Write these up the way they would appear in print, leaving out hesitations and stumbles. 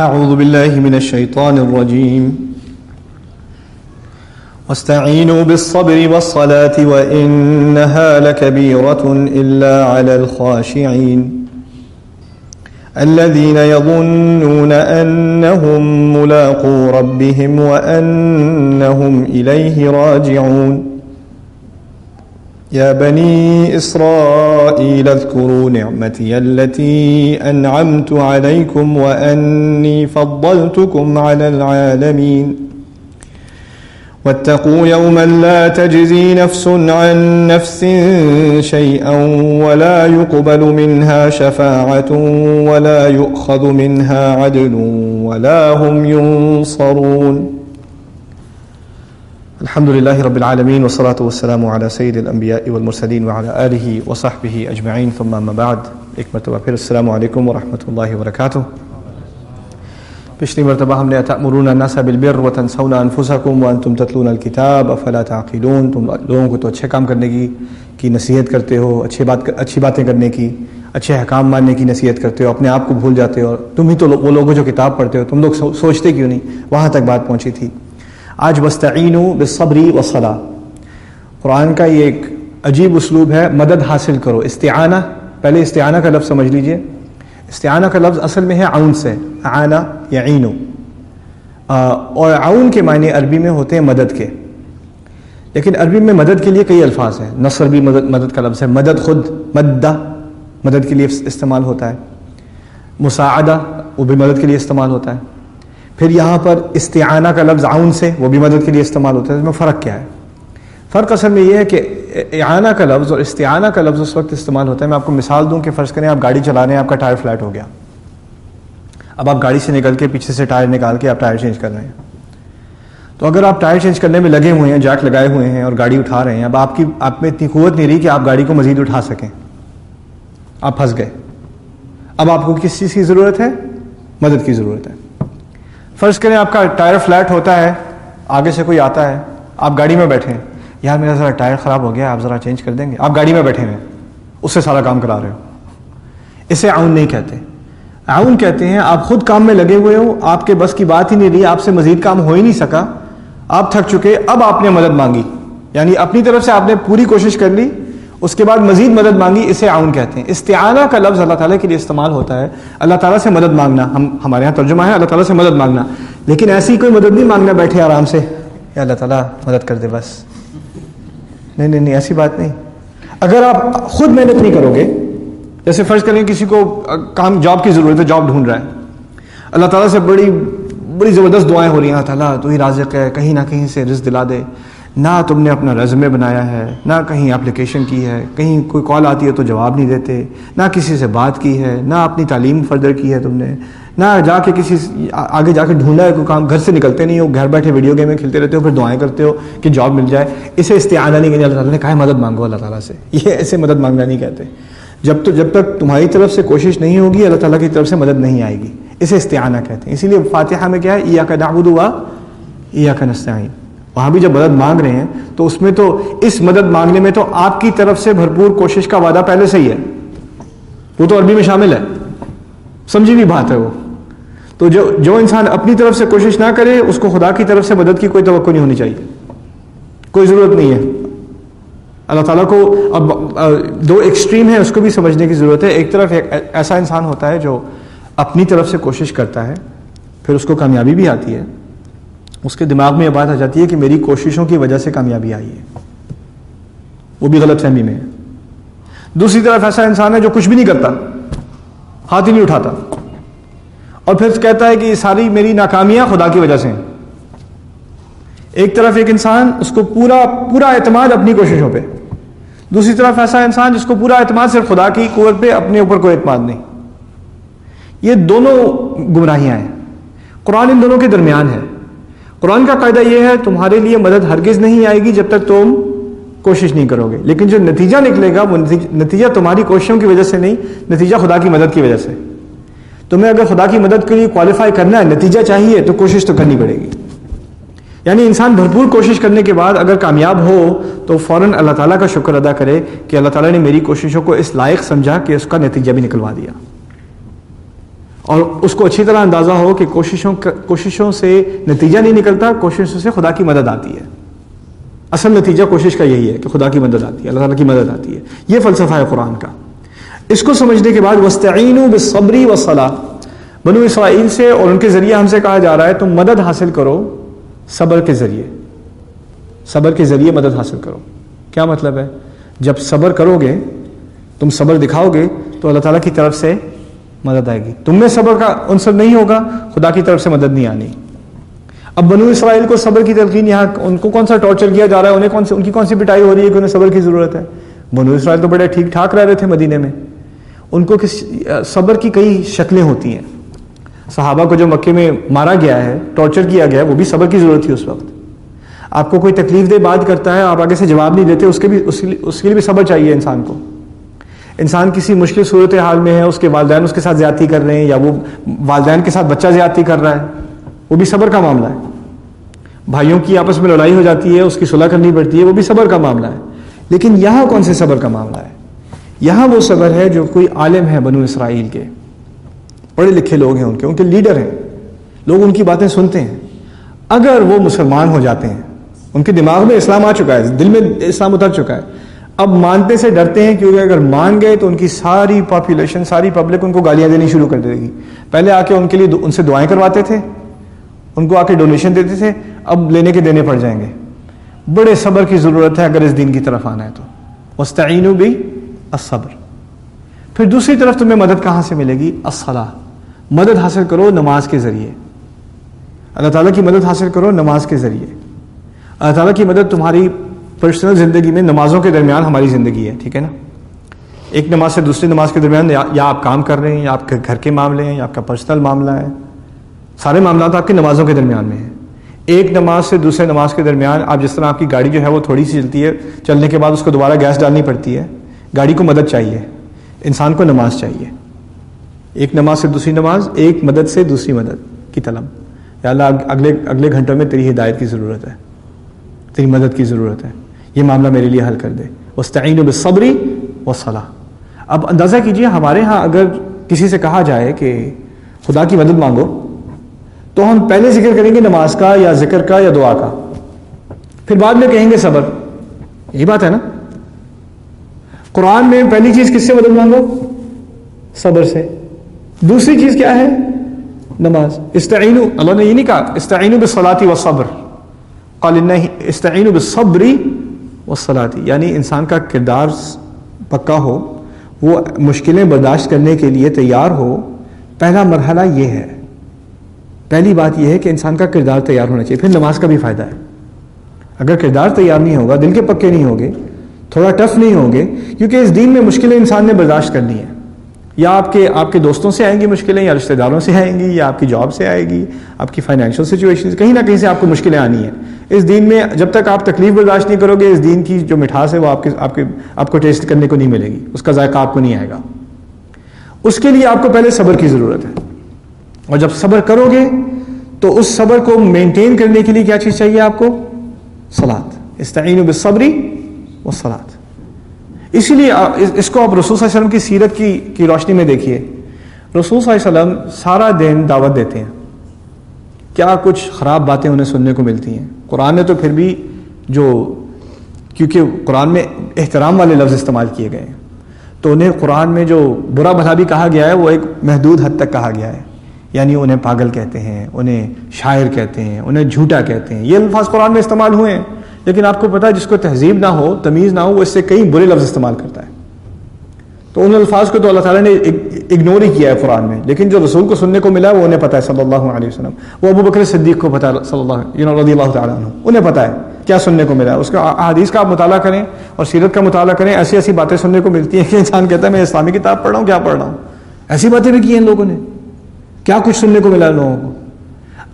اعوذ باللہ من الشیطان الرجیم واستعینوا بالصبر والصلاة وإنها لكبيرة إلا على الخاشعين الذين يظنون أنهم ملاقو ربهم وأنهم إليه راجعون يا بني إسرائيل اذكروا نعمتي التي أنعمت عليكم وأني فضلتكم على العالمين واتقوا يوما لا تجزي نفس عن نفس شيئا ولا يقبل منها شفاعة ولا يؤخذ منها عدل ولا هم ينصرون الحمد لله رب العالمين والصلاة والسلام على سيد الأنبياء والمرسلين وعلى آله وصحبه أجمعين ثم أما بعد ایک مرتبہ پھر السلام علیکم ورحمۃ اللہ وبرکاتہ۔ پچھلی مرتبہ ہم نے تأمرون الناس بالبر وتنسون انفسکم وانتم تتلون الکتاب افلا تعقلون، تم لوگوں کو تو اچھے کام کرنے کی نصیحت کرتے ہو، اچھی باتیں کرنے کی، اچھے احکام ماننے کی نصیحت کرتے ہو، اپنے آپ کو بھول جاتے ہو، تم ہی تو وہ لوگ جو کتاب پڑھتے ہو، تم لوگ سوچتے کیوں نہیں؟ وہاں تک بات پہنچی تھی۔ آج واستعینوا بالصبر والصلاۃ، قرآن کا یہ ایک عجیب اسلوب ہے، مدد حاصل کرو۔ استعانہ، پہلے استعانہ کا لفظ سمجھ لیجئے۔ استعانہ کا لفظ اصل میں ہے عون سے، اعانہ یعین، اور عون کے معنی عربی میں ہوتے ہیں مدد کے، لیکن عربی میں مدد کے لیے کئی الفاظ ہیں۔ نصر بھی مدد کا لفظ ہے، مدد خود مدہ مدد کے لیے استعمال ہوتا ہے، مساعدہ وہ بھی مدد کے لیے استعمال ہوتا ہے، پھر یہاں پر استعانہ کا لفظ عون سے وہ بھی مدد کے لیے استعمال ہوتا ہے۔ اس میں فرق کیا ہے؟ فرق اصل میں یہ ہے کہ اعانہ کا لفظ اور استعانہ کا لفظ اس وقت استعمال ہوتا ہے، میں آپ کو مثال دوں کہ فرض کریں آپ گاڑی چلا رہے ہیں، آپ کا ٹائر فلیٹ ہو گیا، اب آپ گاڑی سے نکل کے پیچھے سے ٹائر نکال کے آپ ٹائر چینج کر رہے ہیں، تو اگر آپ ٹائر چینج کرنے میں لگے ہوئے ہیں، جیک لگائے ہوئے ہیں اور گاڑی اٹھا رہے ہیں، اب آپ میں اتنی قوت نہیں رہی کہ آپ گاڑی کو مزید اٹھا سکیں، آپ پھنس گئے۔ اب آپ کو کس چیز کی ضرورت ہے؟ مدد کی ضرورت ہے۔ فرض کریں آپ کا ٹائر فلیٹ ہوتا ہے، آگے سے کوئی آتا ہے، آپ گاڑی میں بیٹھے ہیں، یار میرا ذرا ٹائر خراب ہو گیا، آپ ذرا چینج کر دیں گے؟ آپ گاڑی میں بیٹھے ہیں، اس سے سارا کام کرا رہے ہو، اسے عون نہیں کہتے۔ عون کہتے ہیں آپ خود کام میں لگے ہوئے ہو، آپ کے بس کی بات ہی نہیں رہی، آپ سے مزید کام ہو ہی نہیں سکا، آپ تھک چکے، اب آپ نے مدد مانگی، یعنی اپنی طرف سے آپ نے پوری کوشش کر لی، اس کے بعد مزید مدد مانگی، اسے عون کہتے ہیں۔ استعانہ کا لفظ اللہ تعالیٰ کے لیے استعمال ہوتا ہے، اللہ تعالیٰ سے مدد مانگنا، ہمارے یہاں ترجمہ ہے اللہ تعالیٰ سے مدد مانگنا، لیکن ایسی کوئی مدد نہیں مانگنا بیٹھے آرام سے، یا اللہ تعالیٰ مدد کر دے بس، نہیں، ایسی بات نہیں۔ اگر آپ خود محنت نہیں کرو گے، جیسے فرض کریں کسی کو جاب کی ضرورت ہے، جاب ڈھونڈ رہا ہے، اللہ تعالیٰ سے بڑی زبردست دعائیں ہو رہی ہیں، اللہ تعالیٰ تو ہی رازق ہے، کہیں نہ کہیں سے رزق دلا دے، نہ تم نے اپنا ریزومے بنایا ہے، نہ کہیں اپلیکیشن کی ہے، کہیں کوئی کال آتی ہے تو جواب نہیں دیتے، نہ کسی سے بات کی ہے، نہ اپنی تعلیم فردر کی ہے تم نے، نہ جا کے کسی آگے جا کے ڈھونڈا ہے کوئی کام، گھر سے نکلتے نہیں ہو، گھر بیٹھے ویڈیو گیمیں کھیلتے رہتے ہو، پھر دعائیں کرتے ہو کہ جاب مل جائے، اسے استعانہ نہیں کہتے۔ اللہ تعالیٰ نے کہا ہے مدد مانگو اللہ تعالیٰ سے، یہ ایسے مدد مانگنا نہیں کہتے۔ جب تک تمہاری طرف سے کوشش نہیں ہوگی اللہ تعالیٰ کی طرف سے مدد نہیں آئے گی، اسے استعانہ کہتے ہیں۔ اسی لیے فاتحہ میں کیا ہے؟ ایاک نعبد و ایاک نستعین، وہاں بھی جب مدد مانگ رہے ہیں تو اس میں تو اس مدد مانگنے میں تو آپ کی طرف سے بھرپور کوشش کا وعدہ پہلے سے ہی ہے، وہ تو عربی میں شامل ہے، سمجھی ہوئی بات ہے وہ۔ تو جو انسان اپنی طرف سے کوشش نہ کرے اس کو خدا کی طرف سے مدد کی کوئی توقع نہیں ہونی چاہیے، کوئی ضرورت نہیں ہے۔ اللہ تعالیٰ کو اب دو ایکسٹریم ہے، اس کو بھی سمجھنے کی ضرورت ہے۔ ایک طرف ایک ایسا انسان ہوتا ہے جو اپنی طرف سے کوشش کرتا ہے، پھر اس کو کامیابی بھی آتی ہے، اس کے دماغ میں یہ بات آ جاتی ہے کہ میری کوششوں کی وجہ سے کامیابی آئی ہے، وہ بھی غلط فہمی میں ہے۔ دوسری طرف ایسا انسان ہے جو کچھ بھی نہیں کرتا، ہاتھ ہی نہیں اٹھاتا، اور پھر کہتا ہے کہ یہ ساری میری ناکامیاں خدا کی وجہ سے ہیں۔ ایک طرف ایک انسان اس کو پورا اعتماد اپنی کوششوں پہ، دوسری طرف ایسا انسان جس کو پورا اعتماد صرف خدا کی قوت پہ، اپنے اوپر کوئی اعتماد نہیں۔ یہ دونوں گمراہیاں ہیں، قرآن ان دونوں کے درمیان ہے۔ قرآن کا قاعدہ یہ ہے تمہارے لیے مدد ہرگز نہیں آئے گی جب تک تم کوشش نہیں کرو گے، لیکن جو نتیجہ نکلے گا وہ نتیجہ تمہاری کوششوں کی وجہ سے نہیں، نتیجہ خدا کی مدد کی وجہ سے۔ تمہیں اگر خدا کی مدد کے لیے کوالیفائی کرنا ہے، نتیجہ چاہیے، تو کوشش تو کرنی پڑے گی۔ یعنی انسان بھرپور کوشش کرنے کے بعد اگر کامیاب ہو تو فوراً اللہ تعالیٰ کا شکر ادا کرے کہ اللہ تعالیٰ نے میری کوششوں کو اس لائق سمجھا کہ اس کا نتیجہ بھی نکلوا دیا۔ اور اس کو اچھی طرح اندازہ ہو کہ کوششوں سے نتیجہ نہیں نکلتا، کوششوں سے خدا کی مدد آتی ہے. اصل نتیجہ کوشش کا یہی ہے کہ خدا کی مدد آتی ہے، اللہ تعالیٰ کی مدد آتی ہے. یہ فلسفہ ہے قرآن کا. اس کو سمجھنے کے بعد وَاسْتَعِینُوا بِالصَّبْرِ وَالصَّلَاةِ، بنو اسرائیل سے اور ان کے ذریعے ہم سے کہا جا رہا ہے تم مدد حاصل کرو صبر کے ذریعے. صبر کے ذریعے مدد حاصل کرو. کیا مطلب ہے؟ جب صبر کرو گے، تم صبر دکھاؤ گے تو اللہ تعالیٰ کی طرف سے مدد آئے گی. تم میں صبر کا عنصر نہیں ہوگا، خدا کی طرف سے مدد نہیں آنی. اب بنو اسرائیل کو صبر کی تلقین، یہاں ان کو کون سا ٹارچر کیا جا رہا ہے، ان کی کون سی پٹائی ہو رہی ہے کہ انہیں صبر کی ضرورت ہے؟ بنو اسرائیل تو بڑے ٹھیک ٹھاک رہ رہے تھے مدینے میں. ان کو صبر کی کئی شکلیں ہوتی ہیں. صحابہ کو جو مکے میں مارا گیا ہے، ٹارچر کیا گیا ہے، وہ بھی صبر کی ضرورت تھی اس وقت. آپ کو کوئی تکلیف دہ بات کرتا ہے، آپ آگے سے جواب نہیں دیتے، اس کے لیے بھی صبر چاہیے انسان کو. انسان کسی مشکل صورت حال میں ہے، اس کے والدین اس کے ساتھ زیادتی کر رہے ہیں، یا وہ والدین کے ساتھ بچہ زیادتی کر رہا ہے، وہ بھی صبر کا معاملہ ہے. بھائیوں کی آپس میں لڑائی ہو جاتی ہے، اس کی صلح کرنی پڑتی ہے، وہ بھی صبر کا معاملہ ہے. لیکن یہاں کون سے صبر کا معاملہ ہے؟ یہاں وہ صبر ہے جو کوئی عالم ہے بنو اسرائیل کے، پڑھے لکھے لوگ ہیں، ان کے لیڈر ہیں، لوگ ان کی باتیں سنتے ہیں. اگر وہ مسلمان ہو جاتے ہیں، ان کے دماغ میں اسلام آ چکا ہے، دل میں اسلام اتر چکا ہے، اب مانتے سے ڈرتے ہیں، کیونکہ اگر مان گئے تو ان کی ساری پاپولیشن، ساری پبلک ان کو گالیاں دینی شروع کر دے گی. پہلے آ کے ان کے لیے ان سے دعائیں کرواتے تھے، ان کو آ کے ڈونیشن دیتے تھے، اب لینے کے دینے پڑ جائیں گے. بڑے صبر کی ضرورت ہے اگر اس دین کی طرف آنا ہے تو. وَاسْتَعِینُوا بِالصَّبْرِ. پھر دوسری طرف تمہیں مدد کہاں سے ملے گی؟ الصلاۃ. مدد حاصل کرو نماز کے ذریعے. اللہ تعالیٰ کی مدد حاصل کرو نماز کے ذریعے. اللہ تعالیٰ کی مدد تمہاری پرسنل زندگی میں، نمازوں کے درمیان ہماری زندگی ہے، ٹھیک ہے نا. ایک نماز سے دوسری نماز کے درمیان یا آپ کام کر رہے ہیں، یا آپ کے گھر کے معاملے ہیں، یا آپ کا پرسنل معاملہ ہے، سارے معاملات آپ کی نمازوں کے درمیان میں ہیں. ایک نماز سے دوسرے نماز کے درمیان آپ جس طرح آپ کی گاڑی جو ہے وہ تھوڑی سی چلتی ہے، چلنے کے بعد اس کو دوبارہ گیس ڈالنی پڑتی ہے، گاڑی کو مدد چاہیے، انسان کو نماز چاہیے. ایک نماز سے دوسری نماز، ایک مدد سے دوسری مدد کی طلب. یا اللہ اگلے گھنٹوں میں تیری ہدایت کی ضرورت ہے، تیری مدد کی ضرورت ہے، یہ معاملہ میرے لیے حل کر دے. وَاسْتَعِینُوا بِالصَّبْرِ وَالصَّلَاةِ. اب اندازہ کیجئے، ہمارے ہاں اگر کسی سے کہا جائے کہ خدا کی مدد مانگو تو ہم پہلے ذکر کریں گے نماز کا یا ذکر کا یا دعا کا، پھر بعد میں کہیں گے صبر. یہی بات ہے نا. قرآن میں پہلی چیز کس سے مدد مانگو؟ صبر سے. دوسری چیز کیا ہے؟ نماز. استعینوا، اللہ نے یہ نہیں کہا استعینوا بالصلاۃ والصبر، قال استعینوا بالصبر والصلاۃ. یعنی انسان کا کردار پکا ہو، وہ مشکلیں برداشت کرنے کے لیے تیار ہو. پہلا مرحلہ یہ ہے، پہلی بات یہ ہے کہ انسان کا کردار تیار ہونا چاہیے. پھر نماز کا بھی فائدہ ہے. اگر کردار تیار نہیں ہوگا، دل کے پکے نہیں ہوگے، تھوڑا ٹف نہیں ہوں گے، کیونکہ اس دین میں مشکلیں انسان نے برداشت کرنی ہیں. یا آپ کے دوستوں سے آئیں گی مشکلیں، یا رشتہ داروں سے آئیں گی، یا آپ کی جاب سے آئے گی، آپ کی فائنینشیل سچویشن، کہیں نہ کہیں سے آپ کو مشکلیں آنی ہیں. اس دین میں جب تک آپ تکلیف برداشت نہیں کرو گے، اس دین کی جو مٹھاس ہے وہ آپ کو ٹیسٹ کرنے کو نہیں ملے گی، اس کا ذائقہ آپ کو نہیں آئے گا. اس کے لیے آپ کو پہلے صبر کی ضرورت ہے. اور جب صبر کرو گے تو اس صبر کو مینٹین کرنے کے لیے کیا چیز چاہیے آپ کو؟ صلاۃ. استعینوا بالصبر والصلاۃ. اسی لیے اس کو آپ رسول صلی اللہ علیہ وسلم کی سیرت کی روشنی میں دیکھیے. رسول صلی اللہ علیہ وسلم سارا دن دعوت دیتے ہیں، کیا کچھ خراب باتیں انہیں سننے کو ملتی ہیں. قرآن نے تو پھر بھی کیونکہ قرآن میں احترام والے لفظ استعمال کیے گئے ہیں، تو انہیں قرآن میں جو برا بھلا بھی کہا گیا ہے وہ ایک محدود حد تک کہا گیا ہے. یعنی انہیں پاگل کہتے ہیں، انہیں شاعر کہتے ہیں، انہیں جھوٹا کہتے ہیں. یہ الفاظ قرآن میں استعمال ہوئے ہیں، لیکن آپ کو پتا ہے جس کو تہذیب نہ ہو، تمیز نہ ہو، وہ اس سے کئی برے لفظ استعمال کرتا ہے. تو ان الفاظ کو تو اللہ تعالیٰ نے اگنور ہی کیا ہے قرآن میں. لیکن جو رسول کو سننے کو ملا ہے وہ انہیں پتا ہے صلی اللہ علیہ وسلم. وہ ابو بکر صدیق کو پتا ہے صلی اللہ رضی اللہ تعالیٰ عنہ، انہیں پتا ہے کیا سننے کو ملا ہے. اس کا احادیث کا آپ مطالعہ کریں اور سیرت کا مطالعہ کریں، ایسی ایسی باتیں سننے کو ملتی ہیں کہ انسان کہتا ہے میں اسلامی کتاب پڑھ رہا ہوں، کیا پڑھ رہا ہوں. ایسی باتیں بھی کی ہیں ان لوگوں نے، کیا کچھ سننے کو ملا لوگوں کو.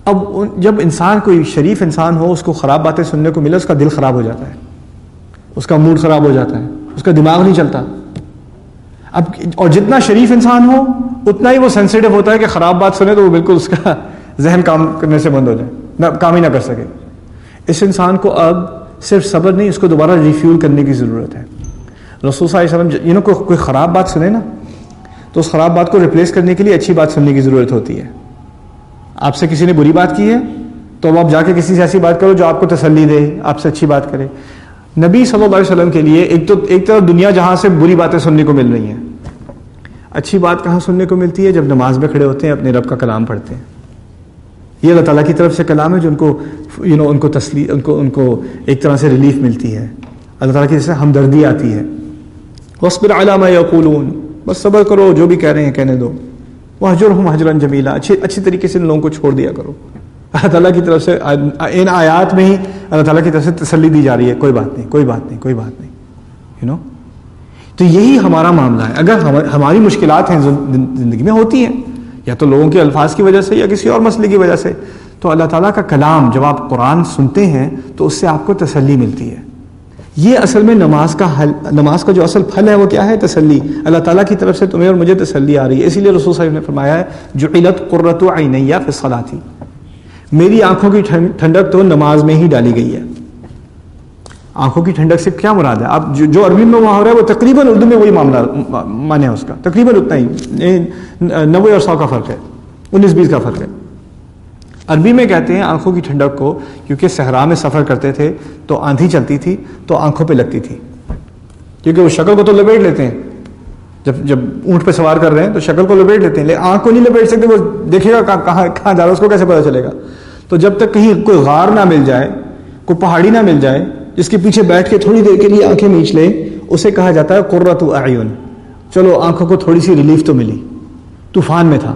اب جب انسان کوئی شریف انسان ہو، اس کو خراب باتیں سننے کو ملے، اس کا دل خراب ہو جاتا ہے، اس کا موڈ خراب ہو جاتا ہے، اس کا دماغ نہیں چلتا. اب اور جتنا شریف انسان ہو اتنا ہی وہ سینسیٹیو ہوتا ہے کہ خراب بات سنے تو وہ بالکل اس کا ذہن کام کرنے سے بند ہو جائے، کام ہی نہ کر سکے. اس انسان کو اب صرف صبر نہیں، اس کو دوبارہ ریفیول کرنے کی ضرورت ہے. رسول صلی اللہ علیہ وسلم کوئی خراب بات سنے نا تو اس خراب بات کو ریپلیس کرنے کے لیے اچھی بات سننے کی ضرورت ہوتی ہے. آپ سے کسی نے بری بات کی ہے تو اب آپ جا کے کسی سے ایسی بات کرو جو آپ کو تسلی دے, آپ سے اچھی بات کرے. نبی صلی اللہ علیہ وسلم کے لیے ایک طرف دنیا جہاں سے بری باتیں سننے کو مل رہی ہیں, اچھی بات کہاں سننے کو ملتی ہے؟ جب نماز میں کھڑے ہوتے ہیں, اپنے رب کا کلام پڑھتے ہیں. یہ اللہ تعالیٰ کی طرف سے کلام ہے جو ان کو ایک طرح سے ریلیف ملتی ہے, اللہ تعالیٰ کی طرف سے ہمدردی آتی ہے. وَاصْبِرْ عَلَىٰ مَا يَقُولُونَ, بس صبر کرو, جو بھی کہہ رہے ہیں کہنے دو. وَاهْجُرْهُمْ هَجْرًا جَمِيلًا, اچھی طریقے سے ان لوگوں کو چھوڑ دیا کرو. اللہ تعالیٰ کی طرف سے ان آیات میں ہی اللہ تعالیٰ کی طرف سے تسلی دی جا رہی ہے, کوئی بات نہیں, کوئی بات نہیں, کوئی بات نہیں. تو یہی ہمارا معاملہ ہے. اگر ہماری مشکلات ہیں زندگی میں ہوتی ہیں, یا تو لوگوں کے الفاظ کی وجہ سے یا کسی اور مسئلے کی وجہ سے, تو اللہ تعالیٰ کا کلام جب آپ قرآن سنتے ہیں تو اس سے آپ کو تسلی ملتی ہے. یہ اصل میں نماز کا جو اصل پھل ہے وہ کیا ہے؟ تسلی. اللہ تعالیٰ کی طرف سے تمہیں اور مجھے تسلی آ رہی ہے. اسی لیے رسول صلی اللہ علیہ وسلم نے فرمایا ہے جعلت قرۃ عینی فی الصلاۃ, میری آنکھوں کی ٹھنڈک تو نماز میں ہی ڈالی گئی ہے. آنکھوں کی ٹھنڈک سے کیا مراد ہے؟ آپ جو عربی میں وہاں ہو رہا ہے وہ تقریباً اردو میں وہی معاملہ مانے ہے اس کا, تقریباً اتنا ہی, 90 اور 100 کا فرق ہے, 19-20 کا فرق ہے. عربی میں کہتے ہیں آنکھوں کی ٹھنڈک کو, کیونکہ صحرا میں سفر کرتے تھے تو آندھی چلتی تھی تو آنکھوں پہ لگتی تھی, کیونکہ وہ شکل کو تو لپیٹ لیتے ہیں, جب اونٹ پہ سوار کر رہے ہیں تو شکل کو لپیٹ لیتے ہیں, لیکن آنکھ کو نہیں لپیٹ سکتے. وہ دیکھے گا کہاں جا رہا ہے, اس کو کیسے پتا چلے گا؟ تو جب تک کہیں کوئی غار نہ مل جائے, کوئی پہاڑی نہ مل جائے جس کے پیچھے بیٹھ کے تھوڑی دیر کے لیے آنکھیں میچ لے, اسے کہا جاتا ہے قرۃ اعین. چلو آنکھوں کو تھوڑی سی ریلیف تو ملی, طوفان میں تھا,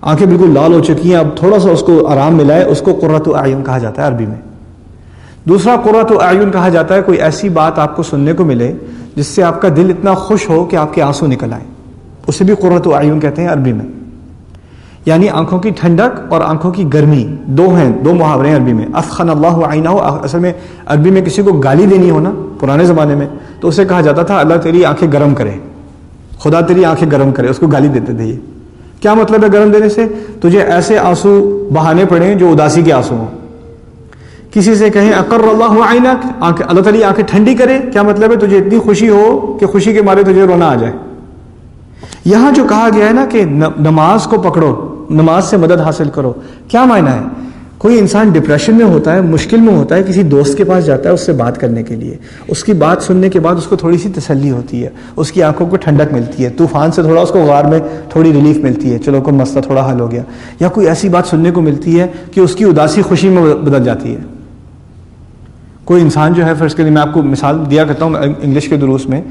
آنکھیں بالکل لال ہو چکی ہیں, اب تھوڑا سا اس کو آرام ملا ہے, اس کو قرۃ اعین کہا جاتا ہے عربی میں. دوسرا قرۃ اعین کہا جاتا ہے کوئی ایسی بات آپ کو سننے کو ملے جس سے آپ کا دل اتنا خوش ہو کہ آپ کے آنسو نکل آئے, اسے بھی قرۃ اعین کہتے ہیں عربی میں. یعنی آنکھوں کی ٹھنڈک اور آنکھوں کی گرمی دو محاورے ہیں عربی میں. اثخن اللہ عینہ, اصل میں عربی میں کسی کو گالی دینی ہو نا پرانے زمانے میں تو اسے کہا جاتا تھا اللہ تیری آنکھیں گرم کرے, خدا تیری آنکھیں گرم کرے, اس کو گالی دیتے تھے. یہ کیا مطلب ہے گرم دینے سے؟ تجھے ایسے آنسو بہانے پڑیں جو اداسی کے آنسو ہوں. کسی سے کہیں اقر اللہ عینک, اللہ تعالیٰ آنکھیں ٹھنڈی کرے, کیا مطلب ہے؟ تجھے اتنی خوشی ہو کہ خوشی کے مارے تجھے رونا آ جائے. یہاں جو کہا گیا ہے نا کہ نماز کو پکڑو, نماز سے مدد حاصل کرو, کیا معنی ہے؟ کوئی انسان ڈپریشن میں ہوتا ہے, مشکل میں ہوتا ہے, کسی دوست کے پاس جاتا ہے اس سے بات کرنے کے لیے, اس کی بات سننے کے بعد اس کو تھوڑی سی تسلی ہوتی ہے, اس کی آنکھوں کو ٹھنڈک ملتی ہے, طوفان سے تھوڑا اس کو غار میں تھوڑی ریلیف ملتی ہے, چلو کوئی مسئلہ تھوڑا حل ہو گیا. یا کوئی ایسی بات سننے کو ملتی ہے کہ اس کی اداسی خوشی میں بدل جاتی ہے. کوئی انسان جو ہے, فرض کے لیے میں آپ کو مثال دیا کرتا ہوں انگلش کے دروس میں,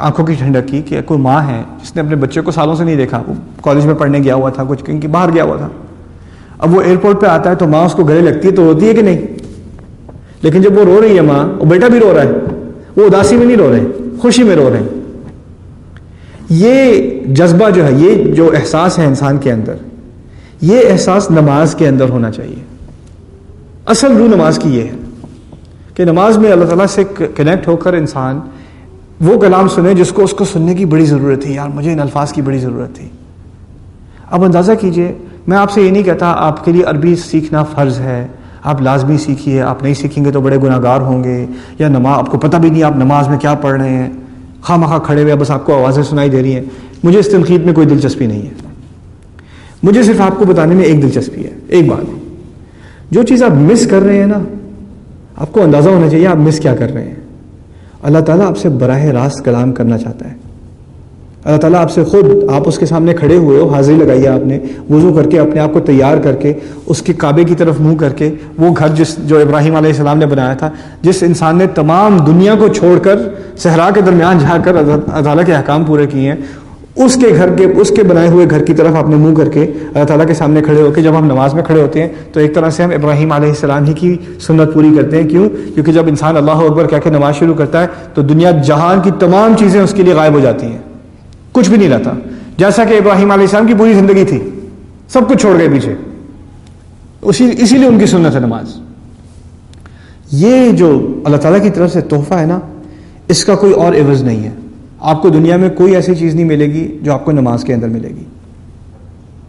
آنکھوں کی ٹھنڈک کی, کہ کوئی ماں ہے جس نے اپنے بچے کو سالوں سے نہیں دیکھا, وہ کالج میں پڑھنے گیا ہوا تھا, کچھ کہیں باہر گیا ہوا تھا, اب وہ ایئرپورٹ پہ آتا ہے تو ماں اس کو گلے لگتی ہے تو روتی ہے کہ نہیں؟ لیکن جب وہ رو رہی ہے ماں, وہ بیٹا بھی رو رہا ہے, وہ اداسی میں نہیں رو رہے, خوشی میں رو رہے ہیں. یہ جذبہ جو ہے, یہ جو احساس ہے انسان کے اندر, یہ احساس نماز کے اندر ہونا چاہیے. اصل روح نماز کی یہ ہے کہ نماز میں اللہ تعالیٰ سے کنیکٹ ہو کر انسان وہ کلام سنے جس کو اس کو سننے کی بڑی ضرورت تھی. یار مجھے ان الفاظ کی بڑی ضرورت تھی. اب اندازہ کیجئے, میں آپ سے یہ نہیں کہتا آپ کے لیے عربی سیکھنا فرض ہے, آپ لازمی سیکھیے, آپ نہیں سیکھیں گے تو بڑے گناہ گار ہوں گے, یا نماز آپ کو پتہ بھی نہیں آپ نماز میں کیا پڑھ رہے ہیں, خواہ مخواہ کھڑے ہوئے بس آپ کو آوازیں سنائی دے رہی ہیں. مجھے اس تنقید میں کوئی دلچسپی نہیں ہے, مجھے صرف آپ کو بتانے میں ایک دلچسپی ہے, ایک بات, جو چیز آپ مس کر رہے ہیں نا, آپ کو اندازہ ہونا چاہیے آپ مس کیا کر رہے ہیں. اللہ تعالیٰ آپ سے براہ راست کلام کرنا چاہتا ہے. اللہ تعالیٰ آپ سے خود, آپ اس کے سامنے کھڑے ہوئے ہو, حاضری لگائی آپ نے, وضو کر کے اپنے آپ کو تیار کر کے, اس کے کعبے کی طرف منہ کر کے, وہ گھر جو ابراہیم علیہ السلام نے بنایا تھا, جس انسان نے تمام دنیا کو چھوڑ کر صحرا کے درمیان جا کر اللہ تعالیٰ کے احکام پورے کیے ہیں, اس کے بنائے ہوئے گھر کی طرف آپ نے منہ کر کے اللہ تعالیٰ کے سامنے کھڑے ہو کے, جب ہم نماز میں کھڑے ہوتے ہیں تو ایک طرح سے ہم ابراہیم علیہ السلام ہی کی سنت پوری کرتے ہیں. کیوں؟ کیونکہ جب انسان اللہ اکبر کہہ کے نماز شروع کرتا ہے تو دنیا جہان کی تمام چیزیں اس کے لیے غائب ہو جاتی ہیں, کچھ بھی نہیں رہتا. جیسا کہ ابراہیم علیہ السلام کی پوری زندگی تھی, سب کچھ چھوڑ گئے پیچھے, اسی لیے ان کی سنت ہے نماز. یہ جو اللہ تعالیٰ کی طرف سے تحفہ ہے نا, اس کا کوئی اور عوض نہیں ہے. آپ کو دنیا میں کوئی ایسی چیز نہیں ملے گی جو آپ کو نماز کے اندر ملے گی.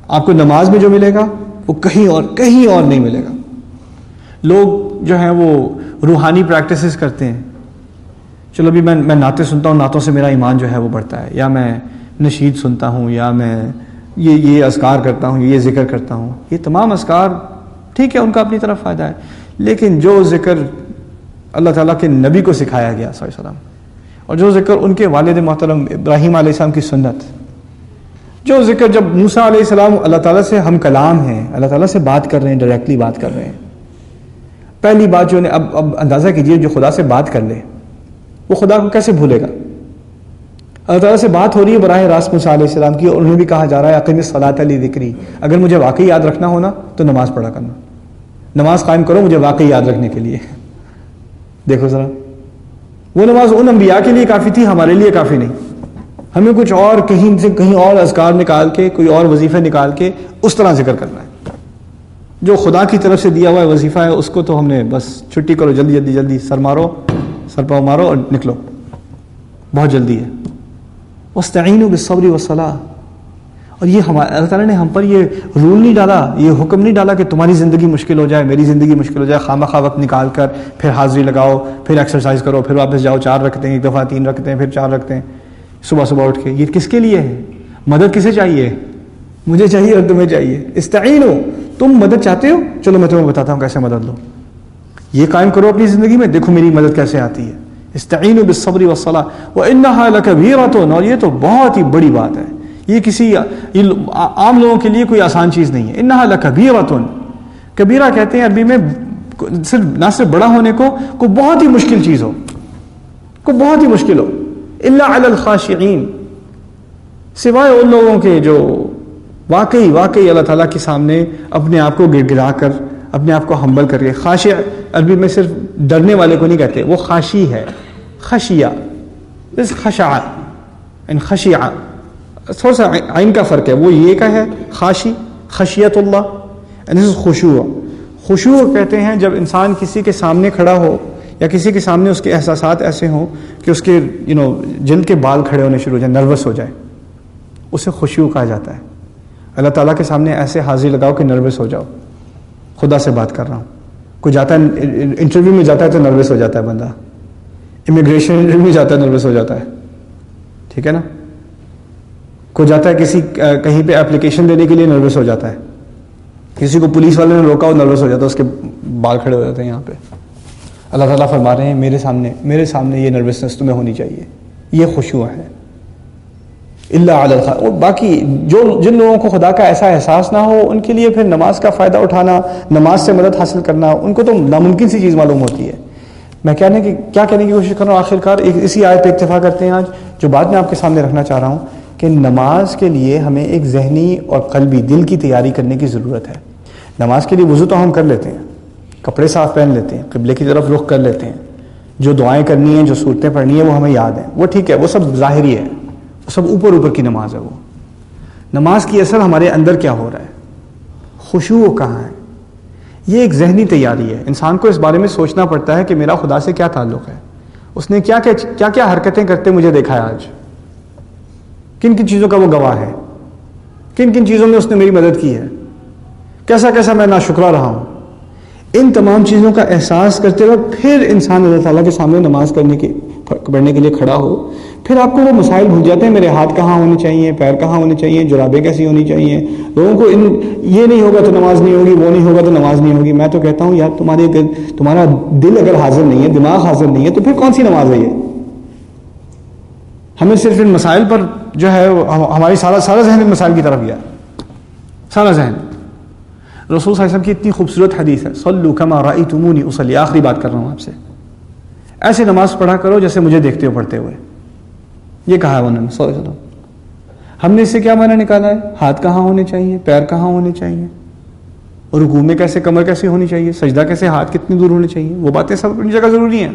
آپ کو نماز میں جو ملے گا وہ کہیں اور نہیں ملے گا. لوگ جو ہیں وہ روحانی پریکٹسز کرتے ہیں, چلو ابھی میں نعتیں سنتا ہوں، نعتوں سے میرا ایمان جو ہے وہ بڑھتا ہے، یا میں نشید سنتا ہوں، یا میں یہ اذکار کرتا ہوں، یہ ذکر کرتا ہوں، یہ تمام اذکار ٹھیک ہے، ان کا اپنی طرف فائدہ ہے، لیکن جو ذکر اللہ تعالیٰ کے نبی کو سکھایا گیا صلی اللہ علیہ وسلم، اور جو ذکر ان کے والد محترم ابراہیم علیہ السلام کی سنت، جو ذکر جب موسیٰ علیہ السلام اللہ تعالیٰ سے ہم کلام ہیں، اللہ تعالیٰ سے بات کر رہے ہیں، ڈائریکٹلی بات کر رہے ہیں، پہلی بات جو اب اندازہ کیجئے جو خدا سے بات کر لے وہ خدا کو کیسے بھولے گا؟ اللہ تعالیٰ سے بات ہو رہی ہے براہ راست موسیٰ علیہ السلام کی، اور انہیں بھی کہا جا رہا ہے اقیم الصلاۃ لذکری، اگر مجھے واقعی یاد رکھنا ہونا تو نماز پڑھا کرنا، نماز قائم کرو مجھے واقعی یاد رکھنے کے لیے۔ دیکھو ذرا، وہ نماز ان انبیاء کے لیے کافی تھی، ہمارے لیے کافی نہیں، ہمیں کچھ اور کہیں سے کہیں اور اذکار نکال کے، کوئی اور وظیفہ نکال کے اس طرح ذکر کرنا ہے۔ جو خدا کی طرف سے دیا ہوا ہے وظیفہ ہے، اس کو تو ہم نے بس چھٹی کرو، جلدی جلدی جلدی سر مارو، سر پاؤ مارو اور نکلو، بہت جلدی ہے۔ واستعینوا بالصبر والصلاۃ، اور یہ اللہ تعالیٰ نے ہم پر یہ رول نہیں ڈالا، یہ حکم نہیں ڈالا کہ تمہاری زندگی مشکل ہو جائے، میری زندگی مشکل ہو جائے، خواہ وقت نکال کر پھر حاضری لگاؤ، پھر ایکسرسائز کرو، پھر واپس جاؤ، 4 رکھتے ہیں، ایک دفعہ 3 رکھتے ہیں، پھر 4 رکھتے ہیں صبح اٹھ کے۔ یہ کس کے لیے ہے؟ مدد کسے چاہیے؟ مجھے چاہیے اور تمہیں چاہیے۔ استعینوا، تم مدد چاہتے ہو، چلو میں تمہیں بتاتا ہوں کیسے مدد لو، یہ قائم کرو اپنی زندگی میں، دیکھو میری مدد کیسے آتی ہے۔ استعینوا بالصبر والصلاۃ وانھا لکبیرۃ، اور یہ تو بہت ہی بڑی بات ہے، یہ کسی عام لوگوں کے لیے کوئی آسان چیز نہیں ہے۔ انھا لکبیرۃ، کبیرہ کہتے ہیں عربی میں صرف نہ صرف بڑا ہونے کو بہت ہی مشکل چیز ہو، کو بہت ہی مشکل ہو، الا علی الخاشعین، سوائے ان لوگوں کے جو واقعی اللہ تعالیٰ کے سامنے اپنے آپ کو گڑ گڑا کر، اپنے آپ کو ہمبل کر کے۔ خاشع عربی میں صرف ڈرنے والے کو نہیں کہتے، وہ خاشی ہے، خشیہ، خشع ان خشیہ، تھوڑا سا عین کا فرق ہے، وہ یہ کا ہے خاشی، خشیت اللہ، خشوع۔ خشوع کہتے ہیں جب انسان کسی کے سامنے کھڑا ہو یا کسی کے سامنے اس کے احساسات ایسے ہوں کہ اس کے جلد کے بال کھڑے ہونے شروع ہو جائیں، نروس ہو جائے، اسے خشوع کہا جاتا ہے۔ اللہ تعالیٰ کے سامنے ایسے حاضری لگاؤ کہ نروس ہو جاؤ، خدا سے بات کر رہا ہوں۔ کوئی جاتا ہے انٹرویو میں جاتا ہے تو نروس ہو جاتا ہے بندہ، امیگریشن انٹرویو میں جاتا ہے نروس ہو جاتا ہے، ٹھیک ہے نا؟ کوئی جاتا ہے کہیں پہ اپلیکیشن دینے کے لیے نروس ہو جاتا ہے، کسی کو پولیس والے نے روکا وہ نروس ہو جاتا ہے، اس کے بال کھڑے ہو جاتے ہیں یہاں پہ۔ اللہ تعالیٰ فرما رہے ہیں میرے سامنے یہ نروسنس تمہیں ہونی چاہیے، یہ خشوع ہے۔ اللہ علی الخاشعین، اور باقی جن لوگوں کو خدا کا ایسا احساس نہ ہو ان کے لیے پھر نماز کا فائدہ اٹھانا، نماز سے مدد حاصل کرنا، ان کو تو ناممکن سی چیز معلوم ہوتی ہے۔ میں کیا کہنے کی کوشش کر رہا ہوں، آخر کار اسی آیت پہ اکتفا کرتے ہیں۔ آج جو بات میں آپ کے سامنے رکھنا چاہ رہا ہوں کہ نماز کے لیے ہمیں ایک ذہنی اور قلبی دل کی تیاری کرنے کی ضرورت ہے۔ نماز کے لیے وضو تو ہم کر لیتے ہیں، کپڑے صاف پہن لیتے ہیں، قبلے کی طرف رخ کر لیتے ہیں، جو دعائیں کرنی ہیں، جو صورتیں پڑھنی ہیں وہ ہمیں یاد ہیں، وہ ٹھیک ہے، وہ سب ظاہری ہے، وہ سب اوپر کی نماز ہے۔ وہ نماز کی اثر ہمارے اندر کیا ہو رہا ہے، خشوع کہاں ہے، یہ ایک ذہنی تیاری ہے۔ انسان کو اس بارے میں سوچنا پڑتا ہے کہ میرا خدا سے کیا تعلق ہے، اس نے کیا کیا حرکتیں کرتے مجھے دیکھا ہے آج، کن کن چیزوں کا وہ گواہ ہے، کن کن چیزوں میں اس نے میری مدد کی ہے، کیسا میں ناشکرا رہا ہوں۔ ان تمام چیزوں کا احساس کرتے وقت پھر انسان اللہ تعالیٰ کے سامنے نماز پڑھنے کے لیے کھڑا ہو، پھر آپ کو وہ مسائل بھول جاتے ہیں، میرے ہاتھ کہاں ہونے چاہیے، پیر کہاں ہونے چاہیے، جرابیں کیسی ہونی چاہیے۔ لوگوں کو یہ نہیں ہوگا تو نماز نہیں ہوگی، وہ نہیں ہوگا تو نماز نہیں ہوگی۔ میں تو کہتا ہوں یار تمہارا دل اگر حاضر نہیں ہے، دماغ حاضر نہیں ہے، تو پھر کون سی نماز ہے یہ؟ ہمیں صرف ان مسائل پر جو ہے ہماری سارا ذہن ان مسائل کی طرف گیا، سارا ذہن۔ رسول صلی اللہ علیہ وسلم کی اتنی خوبصورت حدیث ہے، صلو کما رأیتمونی اصلی، آخری بات کر رہا ہوں آپ سے، ایسے نماز پڑھا کرو جیسے مجھے دیکھتے ہو پڑھتے ہوئے، یہ کہا ہے انہوں نے صلی اللہ علیہ وسلم۔ ہم نے اس سے کیا معنی نکالا ہے، ہاتھ کہاں ہونے چاہیے، پیر کہاں ہونے چاہیے، اور رکوع میں کیسے کمر کیسے ہونی چاہیے، سجدہ کیسے، ہاتھ کتنی دور ہونے چاہیے، وہ باتیں سب اپنی جگہ ضروری ہیں،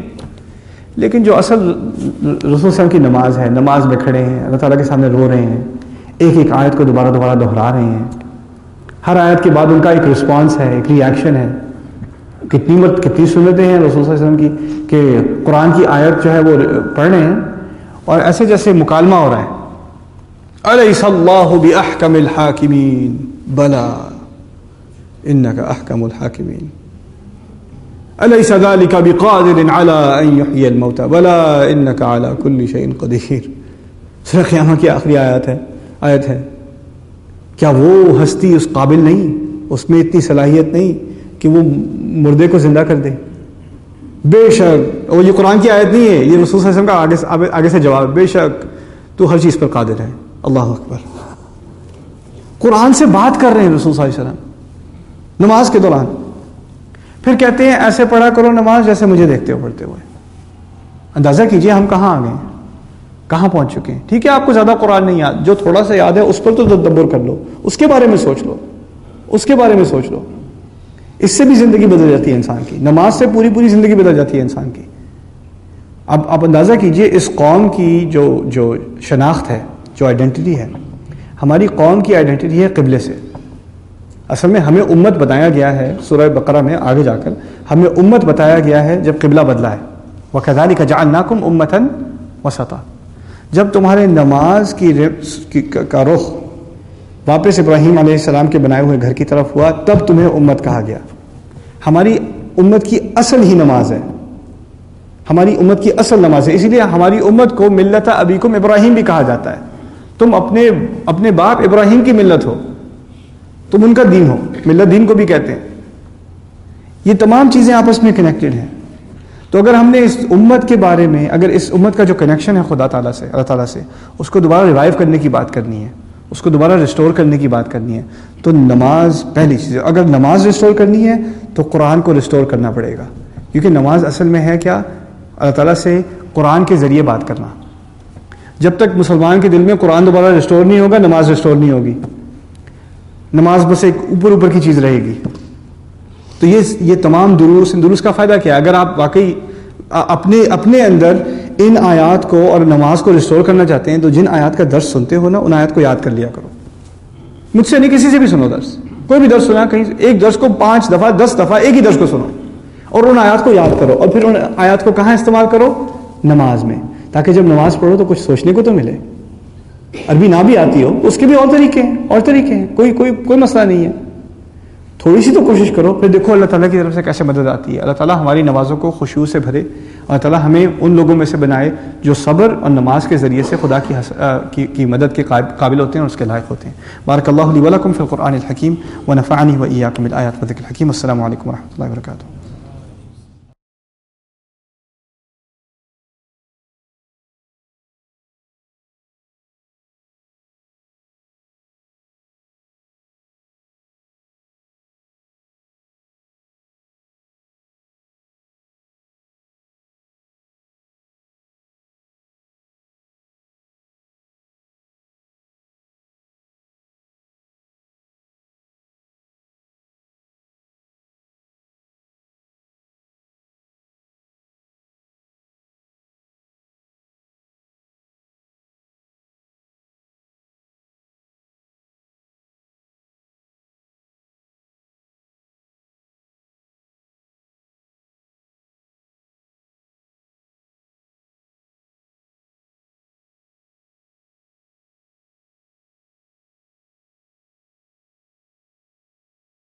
لیکن جو اصل رسول صلی اللہ علیہ وسلم کی نماز ہے، نماز میں کھڑے ہیں، اللہ تعالیٰ کے سامنے رو رہے ہیں، ایک آیت کو دوبارہ دہرا رہے ہیں، ہر آیت کے بعد ان کا ایک رسپانس ہے، ایک ری ایکشن ہے۔ کتنی سنتیں ہیں رسول صلی اللہ علیہ وسلم کی کہ قرآن کی آیت جو ہے وہ پڑھ رہے ہیں اور ایسے جیسے مکالمہ ہو رہا ہے، الیس اللہ باحکم الحاکمین بلا انک احکم الحاکمین۔ الیس ذلک بقادر علی ان یحیی الموتى بلی انک علی کل شیء قدیر. سورہ قیامہ کی آخری آیت ہے. کیا وہ ہستی اس قابل نہیں، اس میں اتنی صلاحیت نہیں کہ وہ مردے کو زندہ کر دے؟ بے شک، اور یہ قرآن کی آیت نہیں ہے، یہ رسول صلی اللہ علیہ وسلم کا آگے سے جواب. بے شک تو ہر چیز پر قادر ہے. اللہ اکبر. قرآن سے بات کر رہے ہیں رسول صلی اللہ علیہ وسلم نماز کے دوران. پھر کہتے ہیں ایسے پڑھا کرو نماز جیسے مجھے دیکھتے ہو پڑھتے ہوئے. اندازہ کیجئے ہم کہاں آ گئے ہیں، کہاں پہنچ چکے ہیں. ٹھیک ہے آپ کو زیادہ قرآن نہیں یاد، جو تھوڑا سا یاد ہے اس پر تو تدبر کر لو، اس کے بارے میں سوچ لو، اس کے بارے میں سوچ لو. اس سے بھی زندگی بدل جاتی ہے انسان کی. نماز سے پوری زندگی بدل جاتی ہے انسان کی. اب آپ اندازہ کیجئے اس قوم کی جو شناخت ہے، جو آئیڈینٹی ہے، ہماری قوم کی آئیڈینٹی ہے قبلے سے. اصل میں ہمیں امت بتایا گیا ہے سورہ بقرہ میں آگے جا کر، ہمیں امت بتایا گیا ہے جب قبلہ بدلا ہے. وَكَذَلِكَ جَعَلْنَاكُمْ أُمَّةً وَسَطًا. جب تمہارے نماز کا رخ واپس ابراہیم علیہ السلام کے بنائے ہوئے گھر کی طرف ہوا، تب تمہیں امت کہا گیا. ہماری امت کی اصل ہی نماز ہے، ہماری امت کی اصل نماز ہے. اسی لیے ہماری امت کو ملت ابیکم ابراہیم بھی کہا جاتا ہے. تم اپنے باپ ابراہیم کی ملت ہو، تم ان کا دین ہو، ملت دین کو بھی کہتے ہیں. یہ تمام چیزیں آپس میں کنیکٹڈ ہیں. تو اگر ہم نے اس امت کے بارے میں، اگر اس امت کا جو کنیکشن ہے خدا تعالیٰ سے، اللہ تعالیٰ سے، اس کو دوبارہ ریوائیو کرنے کی بات کرنی ہے، اس کو دوبارہ ریسٹور کرنے کی بات کرنی ہے، تو نماز پہلی چیز ہے. اگر نماز ریسٹور کرنی ہے تو قرآن کو ریسٹور کرنا پڑے گا، کیونکہ نماز اصل میں ہے کیا؟ اللہ تعالیٰ سے قرآن کے ذریعے بات کرنا. جب تک مسلمان کے دل میں قرآن دوبارہ ریسٹور نہیں ہوگا، نماز ریسٹور نہیں ہوگی. نماز بس ایک اوپر کی چیز رہے گی. تو یہ تمام دروس کا فائدہ کیا ہے؟ اگر آپ واقعی اپنے اندر ان آیات کو اور نماز کو ریسٹور کرنا چاہتے ہیں تو جن آیات کا درس سنتے ہو نا، ان آیات کو یاد کر لیا کرو. مجھ سے نہیں، کسی سے بھی سنو درس، کوئی بھی درس سنا، کہیں ایک درس کو 5 دفعہ 10 دفعہ ایک ہی درس کو سنو اور ان آیات کو یاد کرو، اور پھر ان آیات کو کہاں استعمال کرو؟ نماز میں، تاکہ جب نماز پڑھو تو کچھ سوچنے کو تو ملے. عربی نہ بھی آتی ہو اس کے بھی اور طریقے ہیں، کوئی مسئلہ نہیں ہے. تھوڑی سی تو کوشش کرو، پھر دیکھو اللہ تعالیٰ کی طرف سے کیسے مدد آتی ہے. اللہ تعالیٰ ہماری نمازوں کو خشوع سے بھرے. اللہ تعالیٰ ہمیں ان لوگوں میں سے بنائے جو صبر اور نماز کے ذریعے سے خدا کی مدد کے قابل ہوتے ہیں اور اس کے لائق ہوتے ہیں. بارک اللہ لی ولکم فی القرآن الحکیم ونفعنی وإیاکم بالآیات والذکر الحکیم. السلام علیکم ورحمۃ اللہ وبرکاتہ.